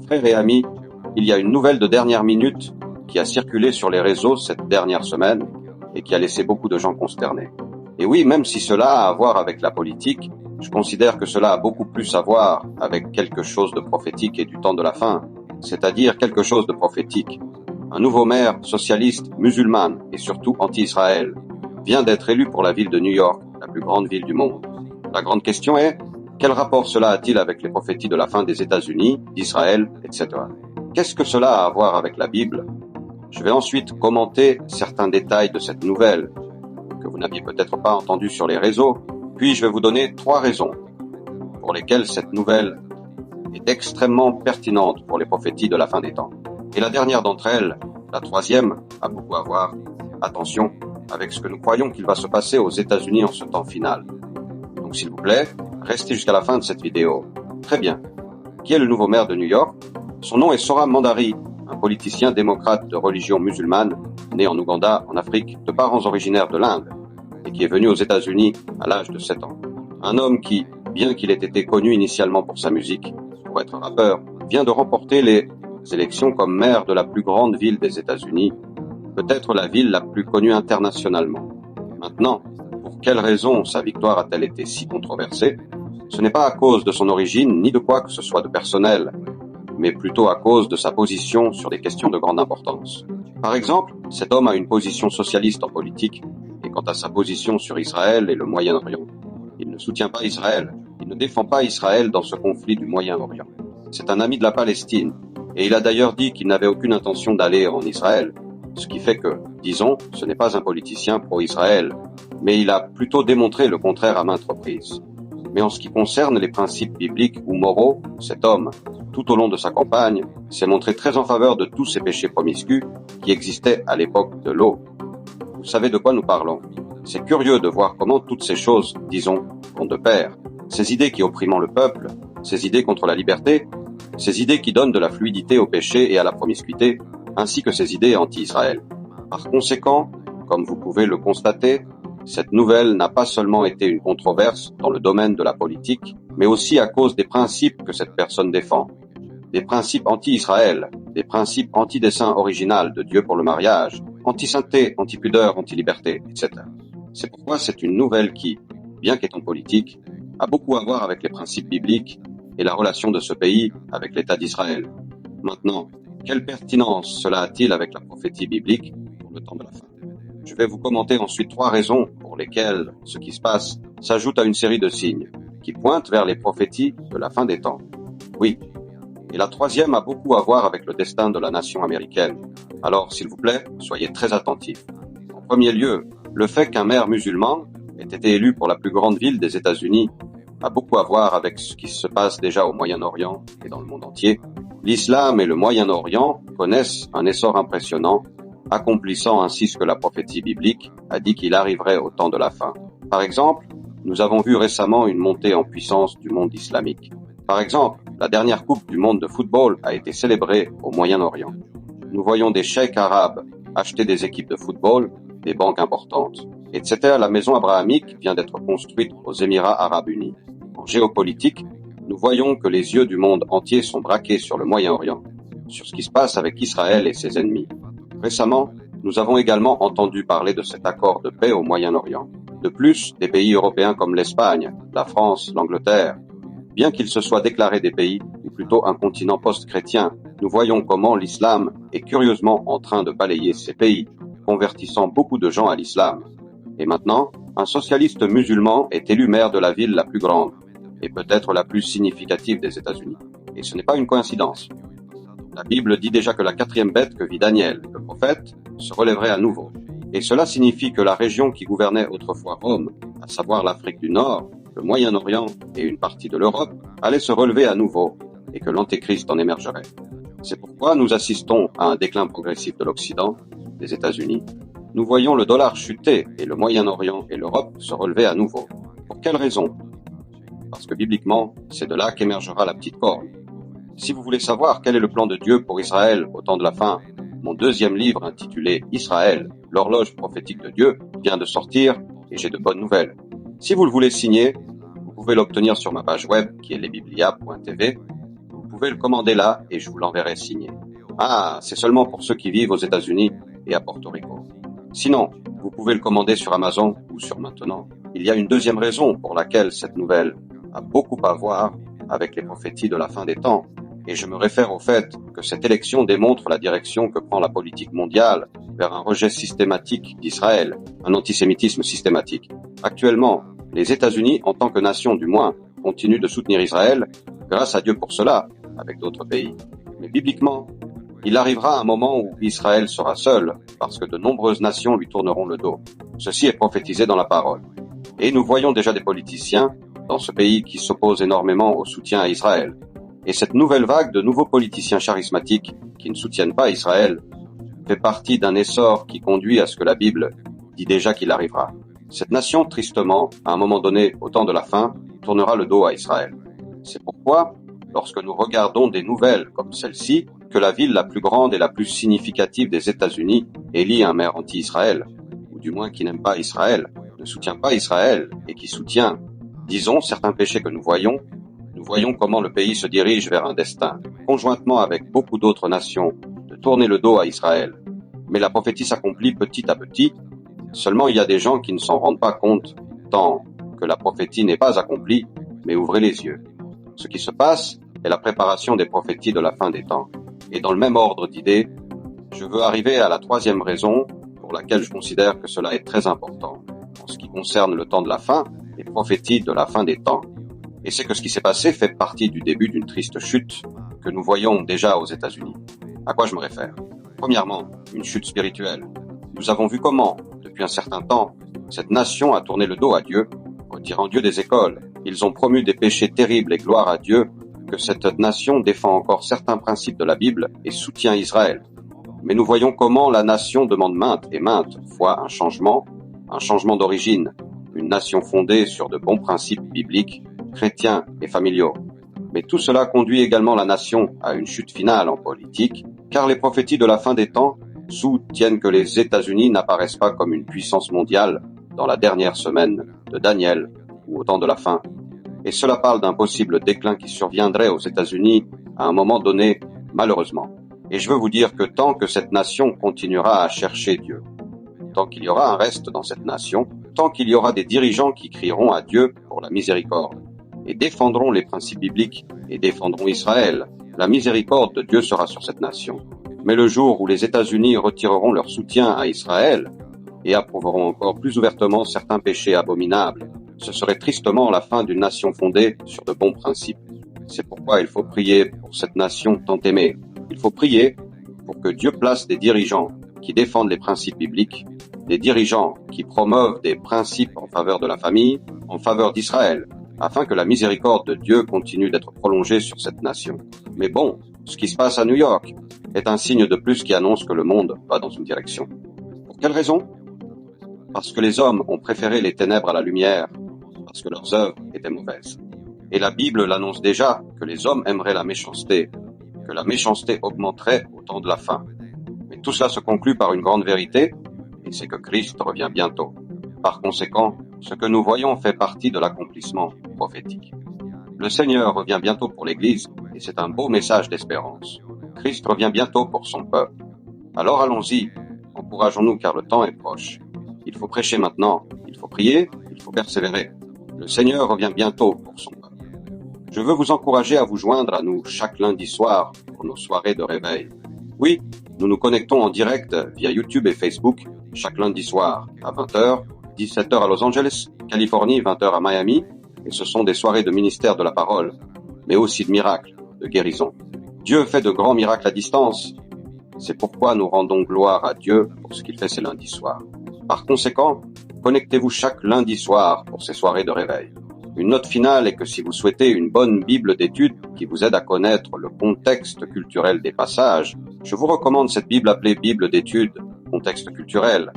Frères et amis, il y a une nouvelle de dernière minute qui a circulé sur les réseaux cette dernière semaine et qui a laissé beaucoup de gens consternés. Et oui, même si cela a à voir avec la politique, je considère que cela a beaucoup plus à voir avec quelque chose de prophétique et du temps de la fin, c'est-à-dire quelque chose de prophétique. Un nouveau maire socialiste, musulman et surtout anti-Israël vient d'être élu pour la ville de New York, la plus grande ville du monde. La grande question est, quel rapport cela a-t-il avec les prophéties de la fin des États-Unis, d'Israël, etc. Qu'est-ce que cela a à voir avec la Bible? Je vais ensuite commenter certains détails de cette nouvelle que vous n'aviez peut-être pas entendu sur les réseaux, puis je vais vous donner 3 raisons pour lesquelles cette nouvelle est extrêmement pertinente pour les prophéties de la fin des temps. Et la dernière d'entre elles, la 3e, a beaucoup à voir, attention, avec ce que nous croyons qu'il va se passer aux États-Unis en ce temps final. Donc s'il vous plaît, restez jusqu'à la fin de cette vidéo. Très bien. Qui est le nouveau maire de New York? Son nom est Sohram Mandari, un politicien démocrate de religion musulmane, né en Ouganda, en Afrique, de parents originaires de l'Inde, et qui est venu aux États-Unis à l'âge de 7 ans. Un homme qui, bien qu'il ait été connu initialement pour sa musique, pour être rappeur, vient de remporter les élections comme maire de la plus grande ville des États-Unis, peut-être la ville la plus connue internationalement. Maintenant, pour quelle raison sa victoire a-t-elle été si controversée? Ce n'est pas à cause de son origine, ni de quoi que ce soit de personnel, mais plutôt à cause de sa position sur des questions de grande importance. Par exemple, cet homme a une position socialiste en politique, et quant à sa position sur Israël et le Moyen-Orient, il ne soutient pas Israël, il ne défend pas Israël dans ce conflit du Moyen-Orient. C'est un ami de la Palestine, et il a d'ailleurs dit qu'il n'avait aucune intention d'aller en Israël, ce qui fait que, disons, ce n'est pas un politicien pro-Israël, mais il a plutôt démontré le contraire à maintes reprises. Mais en ce qui concerne les principes bibliques ou moraux, cet homme, tout au long de sa campagne, s'est montré très en faveur de tous ces péchés promiscues qui existaient à l'époque de l'eau. Vous savez de quoi nous parlons. C'est curieux de voir comment toutes ces choses, disons, vont de pair. Ces idées qui oppriment le peuple, ces idées contre la liberté, ces idées qui donnent de la fluidité au péché et à la promiscuité, ainsi que ces idées anti-Israël. Par conséquent, comme vous pouvez le constater, cette nouvelle n'a pas seulement été une controverse dans le domaine de la politique, mais aussi à cause des principes que cette personne défend. Des principes anti-Israël, des principes anti-dessein original de Dieu pour le mariage, anti-sainteté, anti-pudeur, anti-liberté, etc. C'est pourquoi c'est une nouvelle qui, bien qu'étant politique, a beaucoup à voir avec les principes bibliques et la relation de ce pays avec l'État d'Israël. Maintenant, quelle pertinence cela a-t-il avec la prophétie biblique pour le temps de la fin? Je vais vous commenter ensuite 3 raisons pour lesquelles ce qui se passe s'ajoute à une série de signes qui pointent vers les prophéties de la fin des temps. Oui. Et la 3e a beaucoup à voir avec le destin de la nation américaine. Alors, s'il vous plaît, soyez très attentifs. En premier lieu, le fait qu'un maire musulman ait été élu pour la plus grande ville des États-Unis a beaucoup à voir avec ce qui se passe déjà au Moyen-Orient et dans le monde entier. L'islam et le Moyen-Orient connaissent un essor impressionnant, accomplissant ainsi ce que la prophétie biblique a dit qu'il arriverait au temps de la fin. Par exemple, nous avons vu récemment une montée en puissance du monde islamique. Par exemple, la dernière Coupe du monde de football a été célébrée au Moyen-Orient. Nous voyons des cheikhs arabes acheter des équipes de football, des banques importantes, etc. La maison abrahamique vient d'être construite aux Émirats arabes unis. En géopolitique, nous voyons que les yeux du monde entier sont braqués sur le Moyen-Orient, sur ce qui se passe avec Israël et ses ennemis. Récemment, nous avons également entendu parler de cet accord de paix au Moyen-Orient. De plus, des pays européens comme l'Espagne, la France, l'Angleterre, bien qu'ils se soient déclarés des pays, ou plutôt un continent post-chrétien, nous voyons comment l'islam est curieusement en train de balayer ces pays, convertissant beaucoup de gens à l'islam. Et maintenant, un socialiste musulman est élu maire de la ville la plus grande, et peut-être la plus significative des États-Unis. Et ce n'est pas une coïncidence. La Bible dit déjà que la 4e bête que vit Daniel, le prophète, se relèverait à nouveau. Et cela signifie que la région qui gouvernait autrefois Rome, à savoir l'Afrique du Nord, le Moyen-Orient et une partie de l'Europe, allait se relever à nouveau, et que l'Antéchrist en émergerait. C'est pourquoi nous assistons à un déclin progressif de l'Occident, des États-Unis. Nous voyons le dollar chuter et le Moyen-Orient et l'Europe se relever à nouveau. Pour quelle raison? Parce que bibliquement, c'est de là qu'émergera la petite corne. Si vous voulez savoir quel est le plan de Dieu pour Israël au temps de la fin, mon 2e livre intitulé Israël, l'horloge prophétique de Dieu, vient de sortir et j'ai de bonnes nouvelles. Si vous le voulez signer, vous pouvez l'obtenir sur ma page web qui est lesbiblia.tv. Vous pouvez le commander là et je vous l'enverrai signé. Ah, c'est seulement pour ceux qui vivent aux États-Unis et à Porto Rico. Sinon, vous pouvez le commander sur Amazon ou sur Maintenant. Il y a une deuxième raison pour laquelle cette nouvelle a beaucoup à voir avec les prophéties de la fin des temps. Et je me réfère au fait que cette élection démontre la direction que prend la politique mondiale vers un rejet systématique d'Israël, un antisémitisme systématique. Actuellement, les États-Unis, en tant que nation du moins, continuent de soutenir Israël, grâce à Dieu pour cela, avec d'autres pays. Mais bibliquement, il arrivera un moment où Israël sera seul, parce que de nombreuses nations lui tourneront le dos. Ceci est prophétisé dans la parole. Et nous voyons déjà des politiciens dans ce pays qui s'opposent énormément au soutien à Israël. Et cette nouvelle vague de nouveaux politiciens charismatiques qui ne soutiennent pas Israël fait partie d'un essor qui conduit à ce que la Bible dit déjà qu'il arrivera. Cette nation, tristement, à un moment donné, au temps de la fin, tournera le dos à Israël. C'est pourquoi, lorsque nous regardons des nouvelles comme celle-ci, que la ville la plus grande et la plus significative des États-Unis élit un maire anti-Israël, ou du moins qui n'aime pas Israël, ne soutient pas Israël et qui soutient, disons, certains péchés que nous voyons comment le pays se dirige vers un destin, conjointement avec beaucoup d'autres nations, de tourner le dos à Israël. Mais la prophétie s'accomplit petit à petit, seulement il y a des gens qui ne s'en rendent pas compte tant que la prophétie n'est pas accomplie, mais ouvrez les yeux. Ce qui se passe est la préparation des prophéties de la fin des temps. Et dans le même ordre d'idées, je veux arriver à la troisième raison pour laquelle je considère que cela est très important. En ce qui concerne le temps de la fin, les prophéties de la fin des temps. Et c'est que ce qui s'est passé fait partie du début d'une triste chute que nous voyons déjà aux États-Unis. À quoi je me réfère? Premièrement, une chute spirituelle. Nous avons vu comment, depuis un certain temps, cette nation a tourné le dos à Dieu, retirant Dieu des écoles. Ils ont promu des péchés terribles et gloire à Dieu, que cette nation défend encore certains principes de la Bible et soutient Israël. Mais nous voyons comment la nation demande maintes et maintes fois un changement d'origine, une nation fondée sur de bons principes bibliques, chrétiens et familiaux. Mais tout cela conduit également la nation à une chute finale en politique, car les prophéties de la fin des temps soutiennent que les États-Unis n'apparaissent pas comme une puissance mondiale dans la dernière semaine de Daniel ou au temps de la fin. Et cela parle d'un possible déclin qui surviendrait aux États-Unis à un moment donné, malheureusement. Et je veux vous dire que tant que cette nation continuera à chercher Dieu, tant qu'il y aura un reste dans cette nation, tant qu'il y aura des dirigeants qui crieront à Dieu pour la miséricorde, et défendront les principes bibliques, et défendront Israël, la miséricorde de Dieu sera sur cette nation. Mais le jour où les États-Unis retireront leur soutien à Israël, et approuveront encore plus ouvertement certains péchés abominables, ce serait tristement la fin d'une nation fondée sur de bons principes. C'est pourquoi il faut prier pour cette nation tant aimée. Il faut prier pour que Dieu place des dirigeants qui défendent les principes bibliques, des dirigeants qui promeuvent des principes en faveur de la famille, en faveur d'Israël, afin que la miséricorde de Dieu continue d'être prolongée sur cette nation. Mais bon, ce qui se passe à New York est un signe de plus qui annonce que le monde va dans une direction. Pour quelle raison? Parce que les hommes ont préféré les ténèbres à la lumière, parce que leurs œuvres étaient mauvaises. Et la Bible l'annonce déjà que les hommes aimeraient la méchanceté, que la méchanceté augmenterait au temps de la fin. Mais tout cela se conclut par une grande vérité, et c'est que Christ revient bientôt. Par conséquent, ce que nous voyons fait partie de l'accomplissement prophétique. Le Seigneur revient bientôt pour l'Église, et c'est un beau message d'espérance. Christ revient bientôt pour son peuple. Alors allons-y, encourageons-nous car le temps est proche. Il faut prêcher maintenant, il faut prier, il faut persévérer. Le Seigneur revient bientôt pour son peuple. Je veux vous encourager à vous joindre à nous chaque lundi soir pour nos soirées de réveil. Oui, nous nous connectons en direct via YouTube et Facebook chaque lundi soir à 20h, 17h à Los Angeles, Californie, 20h à Miami, et ce sont des soirées de ministère de la parole, mais aussi de miracles, de guérison. Dieu fait de grands miracles à distance. C'est pourquoi nous rendons gloire à Dieu pour ce qu'il fait ces lundis soirs. Par conséquent, connectez-vous chaque lundi soir pour ces soirées de réveil. Une note finale est que si vous souhaitez une bonne Bible d'études qui vous aide à connaître le contexte culturel des passages, je vous recommande cette Bible appelée Bible d'études, contexte culturel,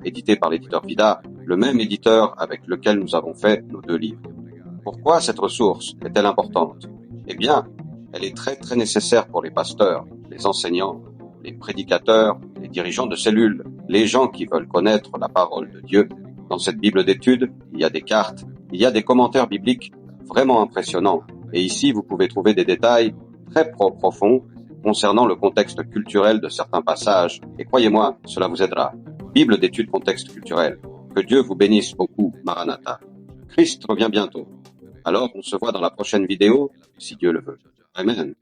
éditée par l'éditeur Vida, le même éditeur avec lequel nous avons fait nos 2 livres. Pourquoi cette ressource est-elle importante? Eh bien, elle est très très nécessaire pour les pasteurs, les enseignants, les prédicateurs, les dirigeants de cellules, les gens qui veulent connaître la parole de Dieu. Dans cette Bible d'études, il y a des cartes, il y a des commentaires bibliques vraiment impressionnants. Et ici, vous pouvez trouver des détails très profond concernant le contexte culturel de certains passages, et croyez-moi, cela vous aidera. Bible d'études contexte culturel. Que Dieu vous bénisse beaucoup, Maranatha. Christ revient bientôt. Alors, on se voit dans la prochaine vidéo, si Dieu le veut. Amen.